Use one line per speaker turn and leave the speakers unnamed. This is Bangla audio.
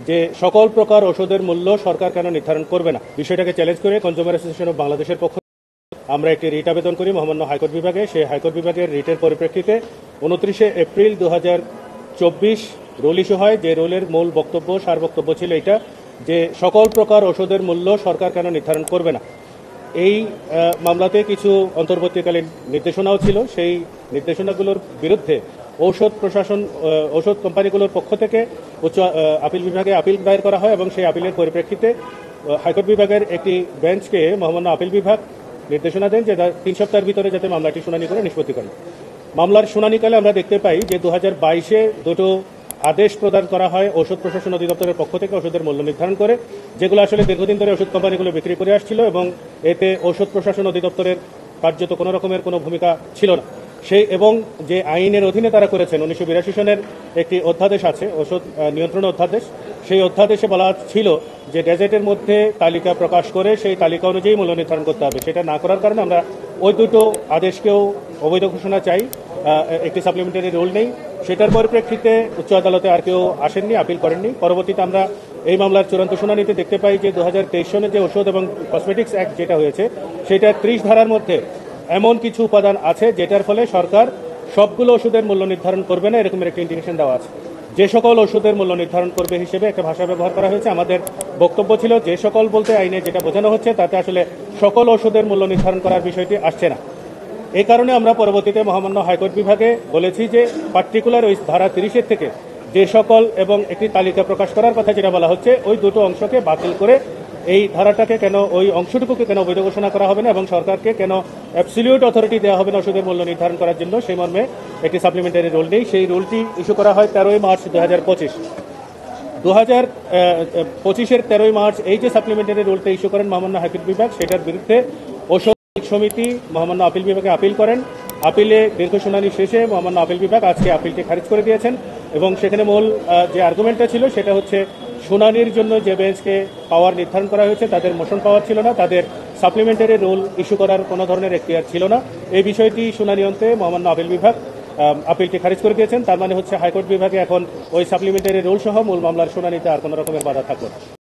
যে সকল প্রকার ওষুধের মূল্য সরকার কেন নির্ধারণ করবে না। বিষয়টাকে চ্যালেঞ্জ করে কনজিউমার অ্যাসোসিয়েশন অফ বাংলাদেশের পক্ষ আমরা একটি রিট আবেদন করি মহামান্য হাইকোর্ট বিভাগে। সেই হাইকোর্ট বিভাগের রিটের পরিপ্রেক্ষিতে 29 এপ্রিল 2024 রুল ইস্যু হয়। যে রুলের মূল বক্তব্য সার বক্তব্য ছিল এটা যে সকল প্রকার ওষুধের মূল্য সরকার কেন নির্ধারণ করবে না। এই মামলাতে কিছু অন্তর্বর্তীকালীন নির্দেশনাও ছিল। সেই নির্দেশনাগুলোর বিরুদ্ধে ঔষধ কোম্পানিগুলোর পক্ষ থেকে উচ্চ আপিল বিভাগে আপিল দায়ের করা হয় এবং সেই আপিলের পরিপ্রেক্ষিতে হাইকোর্ট বিভাগের একটি বেঞ্চকে মহামান্য আপিল বিভাগ নির্দেশনা দেন যে 3 সপ্তাহের ভিতরে যাতে মামলাটি শুনানি করে নিষ্পত্তি করেন। মামলার শুনানিকালে আমরা দেখতে পাই যে 2022-এ দুটো আদেশ প্রদান করা হয় ঔষধ প্রশাসন অধিদপ্তরের পক্ষ থেকে ওষুধের মূল্য নির্ধারণ করে, যেগুলো আসলে দীর্ঘদিন ধরে ওষুধ কোম্পানিগুলো বিক্রি করে আসছিল এবং এতে ঔষধ প্রশাসন অধিদপ্তরের কার্যত কোনো রকমের কোনো ভূমিকা ছিল না। এবং যে আইনের অধীনে তারা করেছেন 1982 সনের একটি অধ্যাদেশ আছে, ওষুধ নিয়ন্ত্রণ অধ্যাদেশ। সেই অধ্যাদেশে বলা ছিল যে গেজেটের মধ্যে তালিকা প্রকাশ করে সেই তালিকা অনুযায়ী মূল্য নির্ধারণ করতে হবে। সেটা না করার কারণে আমরা ওই দুটো আদেশকেও অবৈধ ঘোষণা চাই। একটি সাপ্লিমেন্টারি রুল নেই। সেটার পরিপ্রেক্ষিতে উচ্চ আদালতে আর কেউ আসেননি, আপিল করেননি। পরবর্তীতে আমরা এই মামলার চূড়ান্ত শুনানিতে দেখতে পাই যে 2023 সনে যে ওষুধ এবং কসমেটিক্স অ্যাক্ট যেটা হয়েছে সেটা 30 ধারার মধ্যে এমন কিছু উপাদান আছে যেটার ফলে সরকার সবগুলো ওষুধের মূল্য নির্ধারণ করবে না, এরকমের একটা ইন্ডিকেশন দেওয়া আছে। যে সকল ওষুধের মূল্য নির্ধারণ করবে হিসেবে একটা ভাষা ব্যবহার করা হয়েছে। আমাদের বক্তব্য ছিল যে সকল বলতে আইনে যেটা বোঝানো হচ্ছে তাতে আসলে সকল ওষুধের মূল্য নির্ধারণ করার বিষয়টি আসছে না। এই কারণে আমরা পরবর্তীতে মহামান্য হাইকোর্ট বিভাগে বলেছি যে পার্টিকুলার ওই ধারা 30-এর থেকে যে সকল এবং একটি তালিকা প্রকাশ করার কথা যেটা বলা হচ্ছে ওই দুটো অংশকে বাতিল করে এই ধারাটাকে কেন, ওই অংশটুকুকে কেন বৈধ ঘোষণা করা হবে না এবং সরকারকে কেন অ্যাবসলিউট অথরিটি দেওয়া হবে না ওষুধের মূল্য নির্ধারণ করার জন্য, সেই মর্মে একটি সাপ্লিমেন্টারি রুল নেই। সেই রুলটি ইস্যু করা হয় 13 মার্চ 2025। 2025-এর 13 মার্চ এই যে সাপ্লিমেন্টারি রুলটা ইস্যু করেন মহামান্য হাইকোর্ট বিভাগ, সেটার বিরুদ্ধে ঔষধ সমিতি মহামান্য আপিল বিভাগে আপিল করেন। আপিলে দীর্ঘ শুনানি শেষে মহামান্য আপিল বিভাগ আজকে আপিলটি খারিজ করে দিয়েছেন এবং সেখানে মূল যে আর্গুমেন্টটা ছিল সেটা হচ্ছে শুনানির জন্য যে বেঞ্চকে পাওয়ার নির্ধারণ করা হয়েছে তাদের মোশন পাওয়ার ছিল না, তাদের সাপ্লিমেন্টারি রুল ইস্যু করার কোনো ধরনের এখতিয়ার ছিল না। এই বিষয়টি শুনানি অন্তে মহামান্য আপিল বিভাগ আপিলটি খারিজ করে দিয়েছেন। তার মানে হচ্ছে হাইকোর্ট বিভাগে এখন ওই সাপ্লিমেন্টারি রুল সহ মূল মামলার শুনানিতে আর কোনো রকমের বাধা থাকবে না।